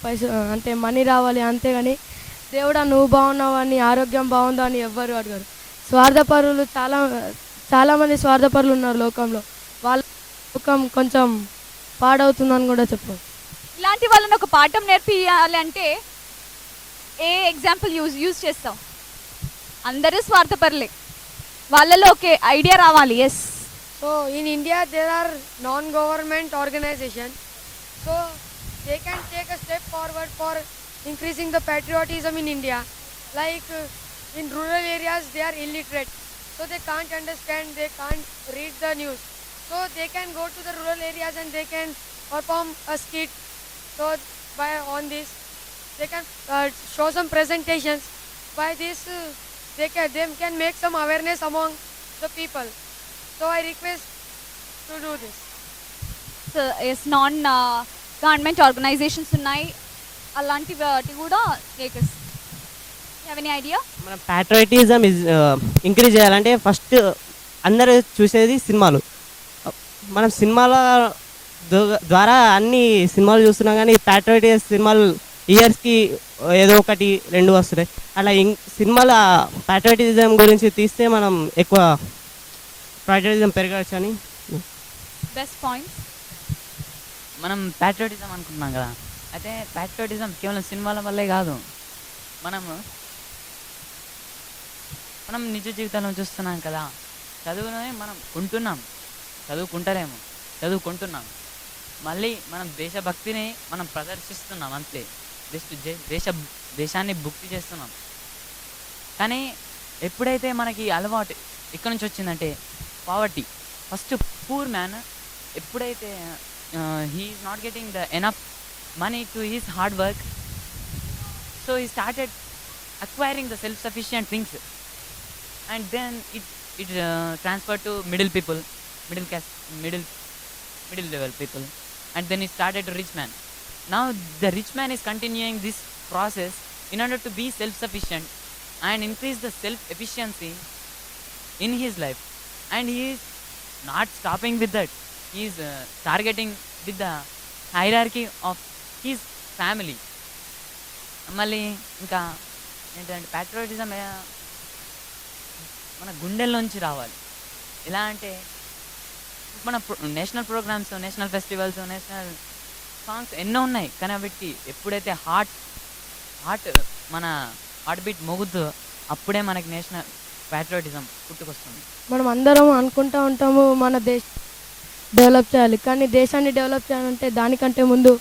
అంటే మనీ రావాలి, అంతేగాని దేవుడా నువ్వు బాగున్నావు అని, ఆరోగ్యం బాగుందా అని ఎవ్వరు అడగరు. స్వార్థపరులు చాలామంది స్వార్థపరులు ఉన్నారు లోకంలో. వాళ్ళ లోకం కొంచెం పాడవుతుందని కూడా చెప్పారు. ఇలాంటి వాళ్ళని ఒక పాఠం నేర్పియాలి అంటే ఏ ఎగ్జాంపుల్ యూజ్ చేస్తాం? అందరూ స్వార్థపరులే, వాళ్ళలో ఒకే ఐడియా రావాలి. Yes. So in India there are non government organization, so they can take a step forward for increasing the patriotism in India. Like in rural areas they are illiterate, so they can't understand, they can't read the news, so they can go to the rural areas and they can perform a skit. So on this they can show some presentations. By this they can make some awareness among the people. So I request to do this. So yes, non government organizations ఉన్నాయి, అలాంటి వాటి కూడా takers. Have any idea? మనం patriotism increase చేయాలంటే first అందరూ చూసేది సినిమాలు. మనం సినిమాల ద్వారా అన్ని సినిమాలు చూస్తున్నాం, కానీ ప్యాట్రియాటిజం సినిమాలు ఇయర్స్కి ఏదో ఒకటి 2 వస్తున్నాయి. అలా సినిమాల ప్యాట్రియాటిజం గురించి తీస్తే మనం ఎక్కువ ప్యాట్రియాటిజం పెరగచ్చు అని. Best points. మనం ప్యాట్రియాటిజం అనుకుంటున్నాం కదా, అయితే ప్యాట్రియాటిజం కేవలం సినిమాల వల్లే కాదు, మనం నిజ జీవితంలో చూస్తున్నాం కదా. చదువునే మనం చదువుకుంటున్నాం, మళ్ళీ మనం దేశభక్తిని మనం ప్రదర్శిస్తున్నాం, అంతే. దేశాన్ని భక్తి చేస్తున్నాం. కానీ ఎప్పుడైతే మనకి అలవాటు ఎక్కడి నుంచి వచ్చిందంటే పావర్టీ. ఫస్ట్ పూర్ మ్యాన్ ఎప్పుడైతే he is not getting the enough money to his hard work, so he started acquiring the self-sufficient things, and then it transferred to middle level people, and then he started to rich man. Now the rich man is continuing this process in order to be self-sufficient, and increase the self efficiency in his life. And he is not stopping with that. He is targeting with the hierarchy of his family. మళ్ళీ ఇంకా ఏంటంటే patriotism మన గుండెల్లోంచి రావాలి. ఎలా అంటే మన national programmes, national festivals, national songs ఎన్నో ఉన్నాయి. కానీ వీటికి ఎప్పుడైతే హార్ట్ మన హార్ట్ బీట్ మోగుద్దో అప్పుడే మనకి నేషనల్ ప్యాట్రియాటిజం పుట్టుకొస్తుంది. మనం అందరం అనుకుంటూ ఉంటాము మన డెవలప్ చేయాలి, కానీ దేశాన్ని డెవలప్ చేయాలంటే దానికంటే ముందు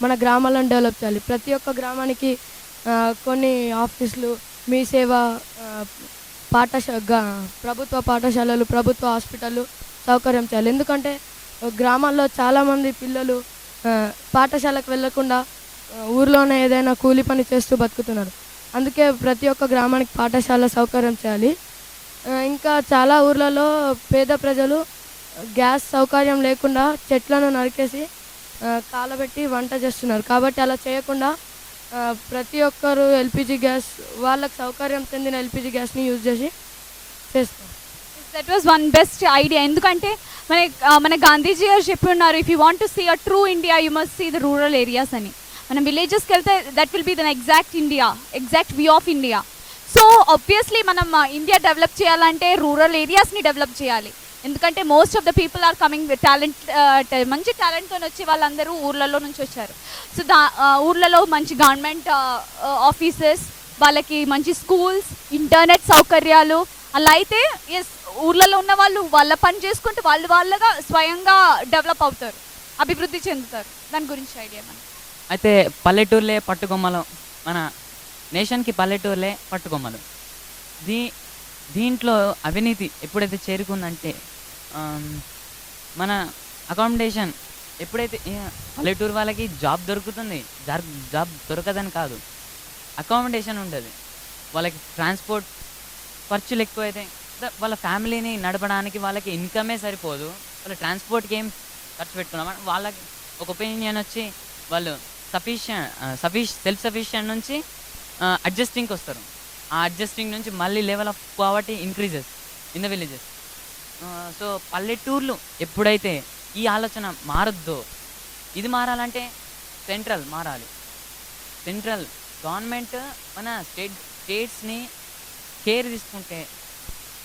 మన గ్రామాలను డెవలప్ చేయాలి. ప్రతి ఒక్క గ్రామానికి కొన్ని ఆఫీసులు, మీ సేవ, ప్రభుత్వ పాఠశాలలు, ప్రభుత్వ హాస్పిటళ్ళు సౌకర్యం చేయాలి. ఎందుకంటే గ్రామాల్లో చాలామంది పిల్లలు పాఠశాలకు వెళ్ళకుండా ఊర్లోనే ఏదైనా కూలి పని చేస్తూ బతుకుతున్నారు. అందుకే ప్రతి ఒక్క గ్రామానికి పాఠశాల సౌకర్యం చేయాలి. ఇంకా చాలా ఊర్లలో పేద ప్రజలు గ్యాస్ సౌకర్యం లేకుండా చెట్లను నరికేసి కాలబెట్టి వంట చేస్తున్నారు. కాబట్టి అలా చేయకుండా ప్రతి ఒక్కరు ఎల్పిజి గ్యాస్, వాళ్ళకి సౌకర్యం చెందిన ఎల్పిజి గ్యాస్ని యూజ్ చేసి చేస్తారు. That was one best idea. ఎందుకంటే మన గాంధీజీ గారు చెప్పి ఉన్నారు, if you want to see a true India you must see the rural areas అని. మనం విలేజెస్కి వెళ్తే that will be the exact India, exact view of India. So obviously మనం ఇండియా డెవలప్ చేయాలంటే రూరల్ ఏరియాస్ని డెవలప్ చేయాలి. ఎందుకంటే most of the people are coming with talent, మంచి టాలెంట్తో వచ్చి వాళ్ళందరూ ఊర్లలో నుంచి వచ్చారు. సో ఊర్లలో మంచి గవర్నమెంట్ ఆఫీసెస్, వాళ్ళకి మంచి స్కూల్స్, ఇంటర్నెట్ సౌకర్యాలు అలా అయితే ఊర్లలో ఉన్న వాళ్ళు వాళ్ళ పని చేసుకుంటూ వాళ్ళగా స్వయంగా డెవలప్ అవుతారు, అభివృద్ధి చెందుతారు. దాని గురించి ఐడియా మనకి. అయితే పల్లెటూర్లే పట్టుకొమ్మలు, మన నేషన్కి పల్లెటూర్లే పట్టుకొమ్మలు. దీంట్లో అవినీతి ఎప్పుడైతే చేరుకుందంటే మన అకామిడేషన్ ఎప్పుడైతే పల్లెటూరు వాళ్ళకి జాబ్ దొరుకుతుంది, జాబ్ దొరకదని కాదు, అకామిడేషన్ ఉండదు. వాళ్ళకి ట్రాన్స్పోర్ట్ ఖర్చులు ఎక్కువైతే వాళ్ళ ఫ్యామిలీని నడపడానికి వాళ్ళకి ఇన్కమే సరిపోదు. వాళ్ళు ట్రాన్స్పోర్ట్కి ఏం ఖర్చు పెట్టుకున్నాం. వాళ్ళకి ఒక ఒపీనియన్ వచ్చి వాళ్ళు సెల్ఫ్ సఫిషియెంట్ నుంచి అడ్జస్టింగ్కి వస్తారు. ఆ అడ్జస్టింగ్ నుంచి మళ్ళీ level of poverty increases in the villages. So పల్లెటూర్లు ఎప్పుడైతే ఈ ఆలోచన మారద్దో, ఇది మారాలంటే సెంట్రల్ మారాలి. సెంట్రల్ గవర్నమెంట్ మన స్టేట్స్ని కేర్ తీసుకుంటే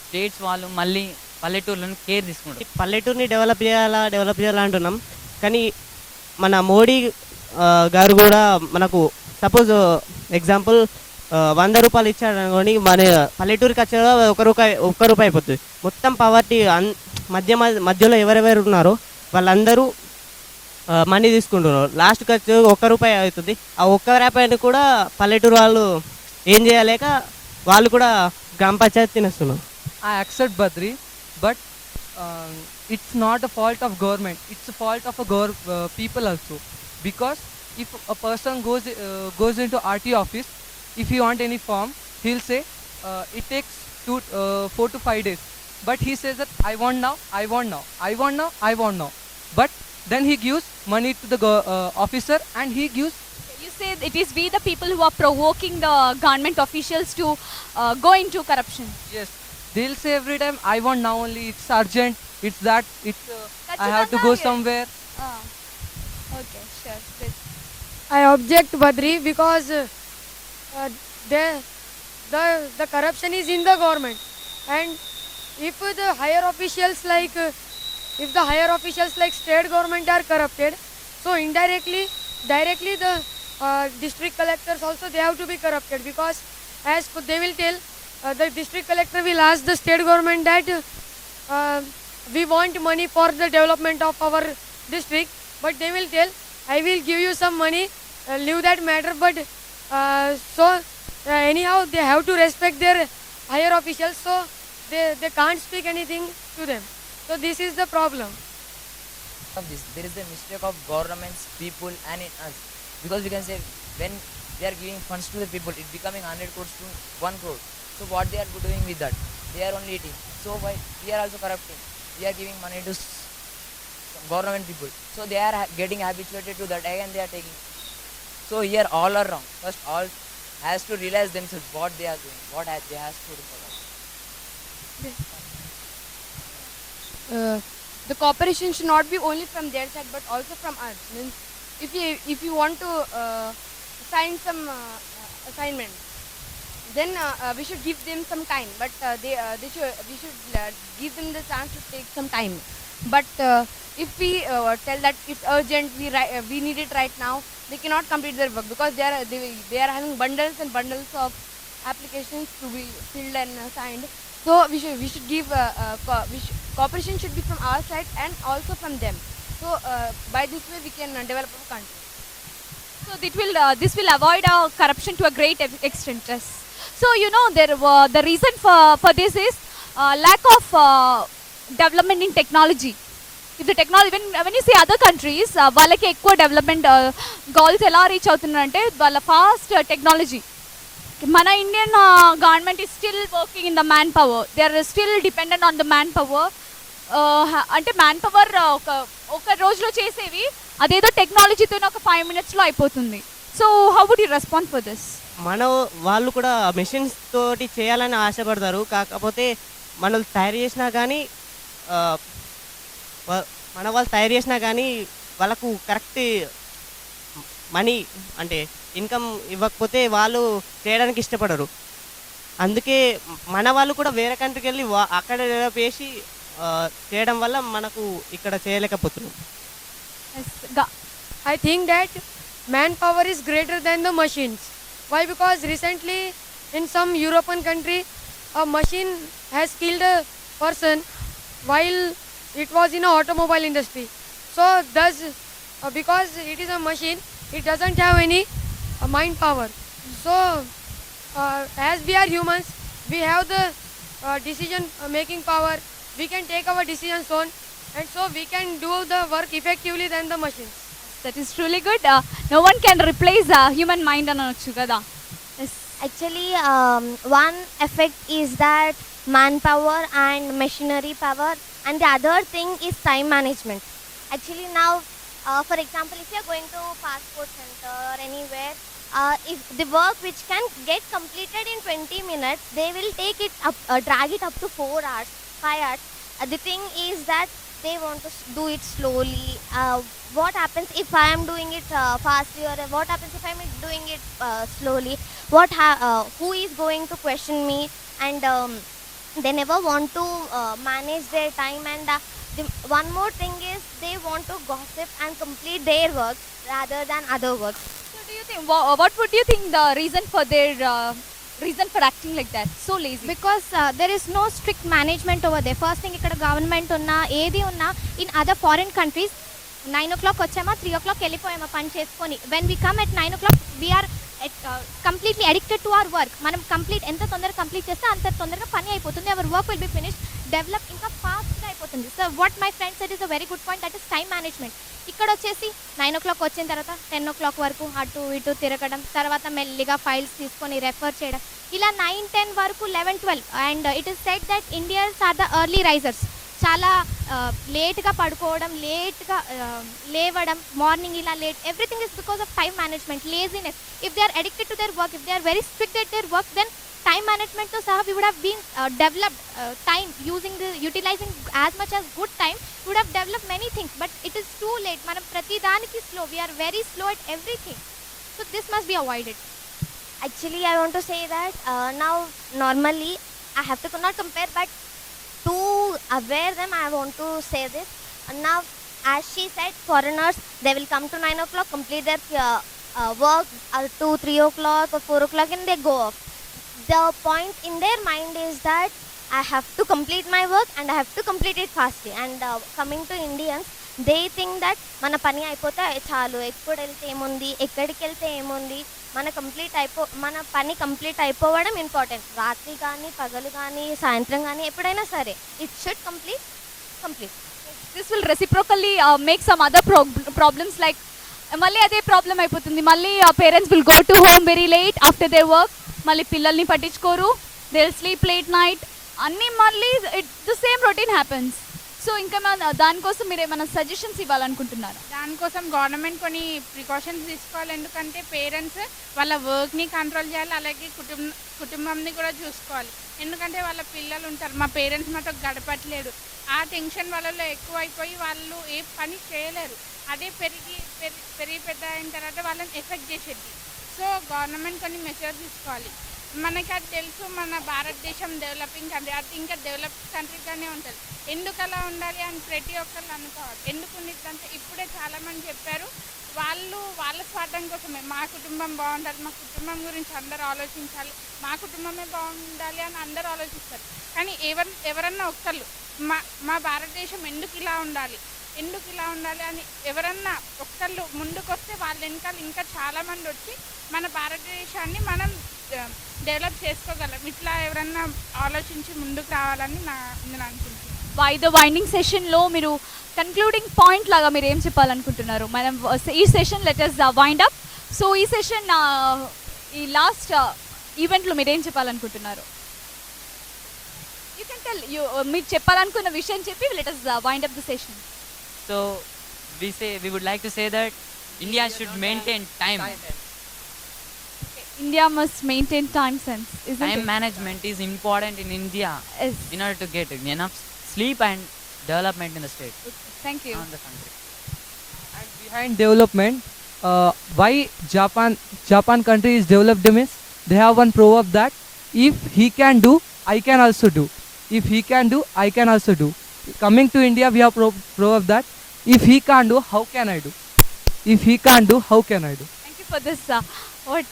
స్టేట్స్ వాళ్ళు మళ్ళీ పల్లెటూర్లను కేర్ తీసుకుంటారు. పల్లెటూరుని డెవలప్ చేయాలా అంటున్నాం, కానీ మన మోడీ గారు కూడా మనకు సపోజ్ ఎగ్జాంపుల్ 100 రూపాయలు ఇచ్చాడు అనుకోండి, మన పల్లెటూరుకి వచ్చేదా 1 రూపాయి అయిపోతుంది. మొత్తం పవర్టీ మధ్యలో ఎవరెవరు ఉన్నారో వాళ్ళందరూ మనీ తీసుకుంటున్నారు. లాస్ట్కి వచ్చి 1 రూపాయి అవుతుంది. ఆ 1 రూపాయిని కూడా పల్లెటూరు వాళ్ళు ఏం చేయలేక వాళ్ళు కూడా గ్రామ పంచాయతీ తినేస్తున్నారు. I accept Badri, but it's not a fault of government. It's a fault of people also. Because if a person goes into RT office, if he want any form, he'll say it takes 4 to 5 days. But he says that I want now. But then he gives money to the officer, and he gives. You say it is we the people who are provoking the government officials to go into corruption. Yes, they'll say every time I want now only. It's urgent. It's that. I have to go somewhere. Okay, sure. This. I object, Badri, because the corruption is in the government, and if the higher officials like state government are corrupted, so directly the district collectors also they have to be corrupted, because as they will tell, the district collector will ask the state government that we want money for the development of our district, but they will tell I will give you some money, leave that matter, but anyhow they have to respect their higher officials, so they can't speak anything to them. So this is the problem. There is the mistake of governments, people and in us, because we can say when they are giving funds to the people, it's becoming 100 crores to 1 crore. So what they are doing with that? They are only eating. So why we are also corrupting? We are giving money to government people, so they are getting habituated to that, and they are taking. So here all are wrong. First all has to realize themselves what they are doing, they has to do for us. The cooperation should not be only from their side but also from us. Means if you want to sign some assignment, then we should give them some time. But we should give them the chance to take some time. But if we tell that it's urgent, we need it right now, they cannot complete their work because they are having bundles and bundles of applications to be filled and signed. So we should give cooperation should be from our side and also from them. So by this way we can develop our country. So this will avoid corruption to a great extent. Yes. So the reason for this is lack of development in technology. If the technology, when you see other countries, వాళ్ళకి ఎక్కువ development goals ఎలా reach అవుతున్నారంటే వాళ్ళ fast technology. మన Indian government is still working in the man power. They are still dependent on the man power. అంటే man power ఒక రోజులో చేసేవి అదేదో టెక్నాలజీతో ఒక 5 minutesలో అయిపోతుంది. So how would you respond for this? వాళ్ళు కూడా మెషిన్స్ తోటి చేయాలని ఆశపడతారు. కాకపోతే మనం తయారు చేసినా కానీ వాళ్ళకు కరెక్ట్ మనీ అంటే ఇన్కమ్ ఇవ్వకపోతే వాళ్ళు చేయడానికి ఇష్టపడరు. అందుకే మన వాళ్ళు కూడా వేరే కంట్రీకి వెళ్ళి అక్కడ డెవలప్ చేసి చేయడం వల్ల మనకు ఇక్కడ చేయలేకపోతున్నాం. I think that manpower is greater than the machines. Why? Because recently in some European country a machine has killed a person while it was in a automobile industry. So thus because it is a machine, it doesn't have any mind power. So as we are humans, we have the decision making power. We can take our decisions on, and so we can do the work effectively than the machines. That is truly good. No one can replace human mind అనొచ్చు కదా. Yes. Actually, one effect is that manpower and machinery power, and the other thing is time management. Actually now, for example, if you are going to passport center or anywhere, if the work which can get completed in 20 minutes, they will take it up, drag it up to 4 hours, 5 hours. The thing is that they want to do it slowly. What happens if I am doing it fastly, or what happens if I am doing it slowly? Who is going to question me? And they never want to manage their time. And one more thing is they want to gossip and complete their work rather than other work. So do you think what would you think the reason for their reason for acting like that, so lazy? Because there is no strict management over there. First thing, ఇక్కడ government ఉన్నా ఏది ఉన్నా in other foreign countries 9 o'clock వచ్చామా 3 o'clock వెళ్ళిపోయామా పని చేసుకొని. When we come at 9 o'clock we are completely addicted to our work. మనం ఎంత తొందరగా కంప్లీట్ చేస్తే అంత తొందరగా పని అయిపోతుంది. Our work will be finished, develop ఇంకా ఫాస్ట్గా అయిపోతుంది. So what my friend said is a very good point, that is time management. ఇక్కడ వచ్చేసి 9 o'clock వచ్చిన తర్వాత 10 o'clock వరకు అటు ఇటు తిరగడం, తర్వాత మెల్లిగా ఫైల్స్ తీసుకొని రెఫర్ చేయడం, ఇలా 9, 10 వరకు 11, 12. And it is said that Indians are the early risers. చాలా లేట్గా పడుకోవడం, లేట్గా లేవడం, మార్నింగ్ ఇలా late, everything is because of time management, laziness. If they are addicted to their work, if they are very strict at their work, then time management to saha we would have been developed time utilizing as much as good time, we would have developed many things. But it is too late. Manam prati daniki slow, we are very slow at everything. So this must be avoided. Actually, I want to say that now normally I have to not compare, but to aware them, I want to say this. Now, as she said, foreigners, they will come to 9 o'clock, complete their work 2, 3 o'clock or 4 o'clock, and they go off. The point in their mind is that I have to complete my work and I have to complete it fastly. And coming to Indians, they think that mana pani అయిపోతే చాలు, ఎప్పుడు వెళ్తే ఏముంది, ఎక్కడికి వెళ్తే ఏముంది, మన పని కంప్లీట్ అయిపోవడం ఇంపార్టెంట్. రాత్రి కానీ పగలు కానీ సాయంత్రం కానీ ఎప్పుడైనా సరే it should complete. This will reciprocally make some other problems, like మళ్ళీ అదే ప్రాబ్లం అయిపోతుంది. మళ్ళీ parents will go to home very late after their work, మళ్ళీ పిల్లల్ని పట్టించుకోరు, they will sleep late night, అన్నీ మళ్ళీ the same routine happens. So ఇంకా దానికోసం మీరు ఏమైనా సజెషన్స్ ఇవ్వాలనుకుంటున్నారా? దానికోసం గవర్నమెంట్ కొన్ని ప్రికాషన్స్ తీసుకోవాలి. ఎందుకంటే పేరెంట్స్ వాళ్ళ వర్క్ని కంట్రోల్ చేయాలి, అలాగే కుటుంబంని కూడా చూసుకోవాలి. ఎందుకంటే వాళ్ళ పిల్లలు ఉంటారు, మా పేరెంట్స్ మాతో గడపట్లేదు, ఆ టెన్షన్ వాళ్ళలో ఎక్కువైపోయి వాళ్ళు ఏ పని చేయలేరు. అదే పెరిగి పెద్ద అయిన తర్వాత వాళ్ళని ఎఫెక్ట్ చేసేది. సో గవర్నమెంట్ కొన్ని మెజర్స్ తీసుకోవాలి. మనకి అది తెలుసు, మన భారతదేశం డెవలపింగ్ కంట్రీ, అది ఇంకా డెవలప్ కంట్రీగానే ఉంటుంది. ఎందుకు అలా ఉండాలి అని ప్రతి ఒక్కళ్ళు అనుకోవాలి. ఎందుకు ఉండిద్దంటే ఇప్పుడే చాలామంది చెప్పారు, వాళ్ళ స్వార్థం కోసమే మా కుటుంబం బాగుండాలి, మా కుటుంబం గురించి అందరూ ఆలోచించాలి, మా కుటుంబమే బాగుండాలి అని అందరూ ఆలోచిస్తారు. కానీ ఎవరన్నా ఒక్కళ్ళు మా భారతదేశం ఎందుకు ఇలా ఉండాలి అని ఎవరన్నా ఒక్కళ్ళు ముందుకొస్తే వాళ్ళ వెనకాల ఇంకా చాలామంది వచ్చి మన భారతదేశాన్ని మనం డెవలప్ చేసుకోగలం. ఇట్లా ఎవరన్నా ఆలోచించి ముందుకు రావాలని నేను అనుకుంటున్నాను. వైండింగ్ సెషన్లో మీరు కన్క్లూడింగ్ పాయింట్ లాగా మీరు ఏం చెప్పాలనుకుంటున్నారు? మనం ఈ session letters wind up. So ఈ సెషన్ ఈ లాస్ట్ ఈవెంట్లో మీరు ఏం చెప్పాలనుకుంటున్నారు? You can tell. మీరు చెప్పాలనుకున్న విషయం చెప్పి letters wind up the session. So we would like to say that India should maintain time. India must maintain time sense, isn't Time it? management is important in India Yes. in order to get enough sleep and development in the state Thank you. and the country. And behind development, why Japan country is developed means they have one proverb that if he can do, I can also do. If he can do, I can also do. Coming to India, we have proverb that if he can't do, how can I do? If he can't do, how can I do? Thank you for this. What?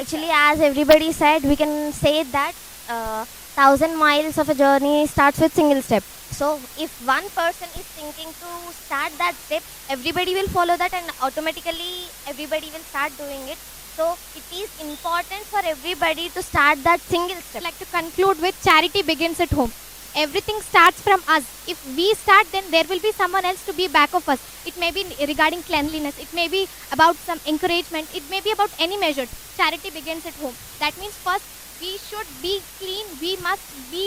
Actually, as everybody said, we can say that 1,000 miles of a journey starts with single step. So if one person is thinking to start that step, everybody will follow that and automatically everybody will start doing it. So it is important for everybody to start that single step. I'd like to conclude with charity begins at home. Everything starts from us. If we start, then there will be someone else to be back of us. It may be regarding cleanliness, it may be about some encouragement, it may be about any measure. Charity begins at home. That means first we should be clean, we must be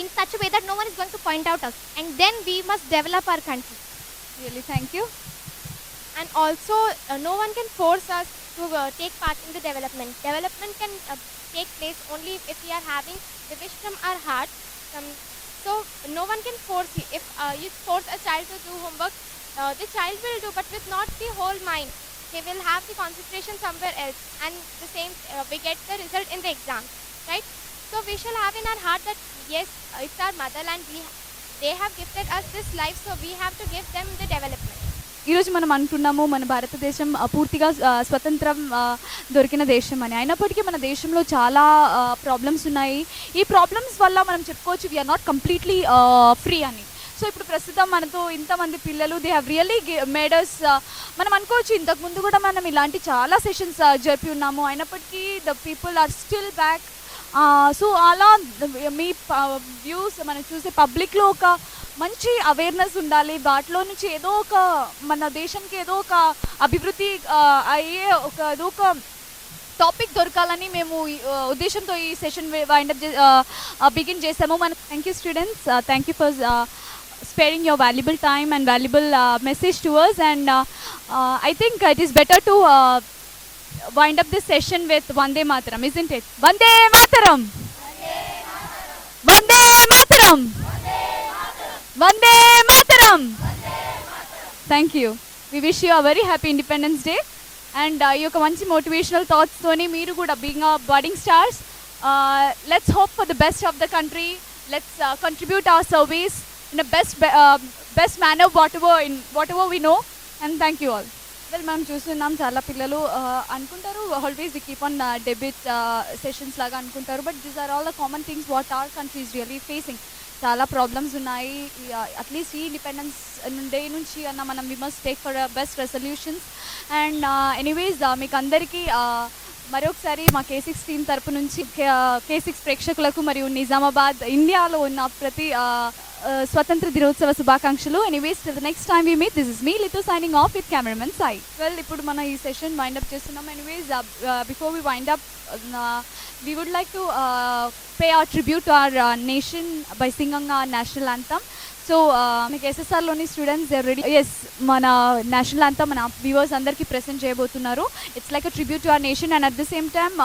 in such a way that no one is going to point out us, and then we must develop our country. Really, thank you. And also no one can force us to take part in the development. Development can take place only if we are having the wish from our heart. So no one can force you. If you force a child to do homework, the child will do, but with not the whole mind. He will have the concentration somewhere else, and the same we get the result in the exam, right? So we shall have in our heart that yes, it's our motherland. They have gifted us this life, so we have to give them the development. ఈరోజు మనం అంటున్నాము మన భారతదేశం పూర్తిగా స్వతంత్రం దొరికిన దేశం అని. అయినప్పటికీ మన దేశంలో చాలా ప్రాబ్లమ్స్ ఉన్నాయి. ఈ ప్రాబ్లమ్స్ వల్ల మనం చెప్పుకోవచ్చు వీఆర్ నాట్ కంప్లీట్లీ ఫ్రీ అని. సో ఇప్పుడు ప్రస్తుతం మనతో ఇంతమంది పిల్లలు దే హ్యావ్ రియల్లీ మేడర్స్ మనం అనుకోవచ్చు. ఇంతకుముందు కూడా మనం ఇలాంటి చాలా సెషన్స్ జరిపి ఉన్నాము, అయినప్పటికీ the people are still back. So అలా మీ వ్యూస్ మనం చూసే పబ్లిక్లో ఒక మంచి అవేర్నెస్ ఉండాలి, వాటిలో నుంచి ఏదో ఒక మన దేశానికి ఏదో ఒక అభివృద్ధి అయ్యే ఏదో ఒక టాపిక్ దొరకాలని మేము ఉద్దేశంతో ఈ సెషన్ వైండప్ బిగిన్ చేసాము. Thank you students, thank you for sparing your valuable time and valuable message to us, and I think it is better to wind up this session with Vande Mataram, isn't it? Vande Mataram! Vande Mataram! Vande Mataram! Thank you. We wish you a very happy Independence Day, and ఈ యొక్క మంచి motivational thoughts తోని మీరు కూడా being a budding stars, let's hope for the best of the country. Let's contribute our service in a best manner whatever we know, and thank you all. Well, మనం చూస్తున్నాం చాలా పిల్లలు అనుకుంటారు always we keep on debate sessions లాగా అనుకుంటారు, but these are all the common things what our country is really facing. చాలా problems ఉన్నాయి. At least ఈ ఇండిపెండెన్స్ డే నుంచి అన్న మనం we must take for best resolutions. And anyways మీకు అందరికీ మరొకసారి మా K6 టీం తరపు నుంచి K6 ప్రేక్షకులకు మరియు నిజామాబాద్ ఇండియాలో ఉన్న ప్రతి స్వతంత్ర దినోత్సవ శుభాకాంక్షలు. Anyways till the next time we meet, this is me లితో signing off with cameraman Sai. Well, ఇప్పుడు మనం ఈ సెషన్ వైండ్ అప్ చేస్తున్నాం. Anyways before we wind up we would like to pay our tribute to our nation by singing our national anthem. So మీకు ఎస్ఎస్ఆర్లోని students they ready ఎస్ మన national anthem మన viewers అందరికీ ప్రెజెంట్ చేయబోతున్నారు. It's like a tribute to our nation and at the same time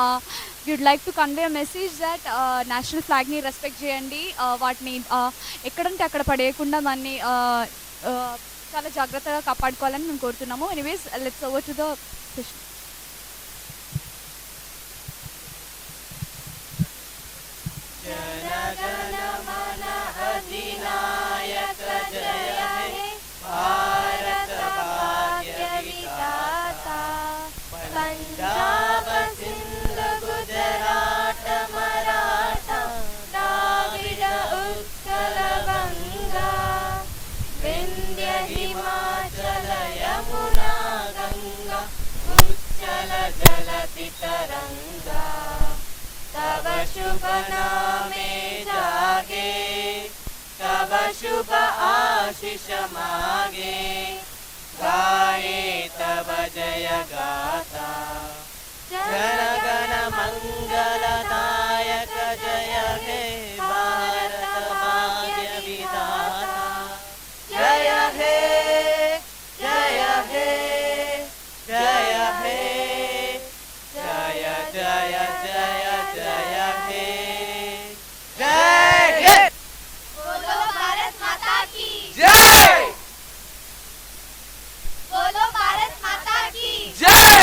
you'd like to convey message that national ఫ్లాగ్ని respect చేయండి, వాటిని ఎక్కడంటే అక్కడ పడేయకుండా దాన్ని చాలా జాగ్రత్తగా కాపాడుకోవాలని మేము కోరుతున్నాము. Anyways let's over to the session. Punjab Sindh Gujarat Maratha Dravida Utkal Ganga Vindhya Himachal Yamuna Ganga उच्चल जलति तरंगा तव शुभ नामे जागे तव शुभ आशीष मागे गाये तव जय गाथा जन गण मंगलदायक जय हे भारत भाग्य विधाता जय हे जय हे जय हे जय जय जय जय हे जय हे बोलो भारत माता की जय बोलो भारत माता की जय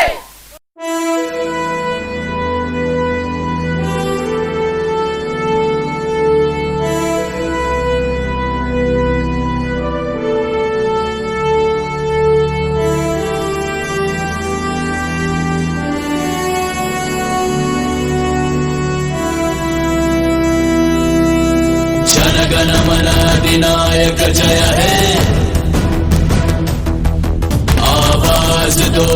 जनगण मन अधिनायक जय हे आवाज दो